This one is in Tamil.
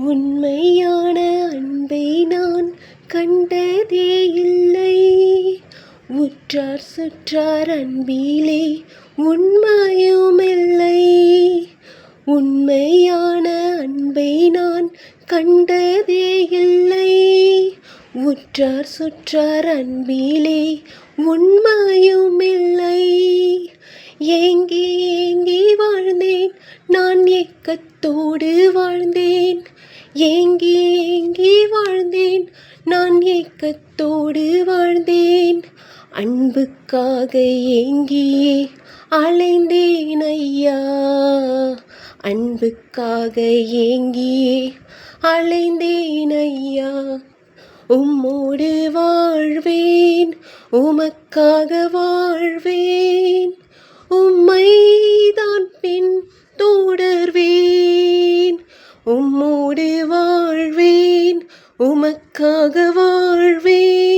உண்மையான அன்பை நான் கண்டதே இல்லை. உற்றார் சுற்றார் அன்பிலே உண்மையுமில்லை. உண்மையான அன்பை நான் கண்டதே இல்லை. உற்றார் சுற்றார் அன்பிலே உண்மையுமில்லை. ஏங்கி ஏங்கி வாழ்ந்தேன், நான் ஏக்கத்தோடு வாழ்ந்தேன். ஏங்கி ஏங்கி வாழ்ந்தேன், நான் ஏக்கத்தோடு வாழ்ந்தேன். அன்புக்காக ஏங்கியே அலைந்தேன் ஐயா. அன்புக்காக ஏங்கியே அலைந்தேன் ஐயா. உம்மோடு வாழ்வேன், உமக்காக வாழ்வேன். உம்மைதான் பின் தொடர்வேன். உம்மோடு வாழ்வேன், உமக்காக வாழ்வேன்.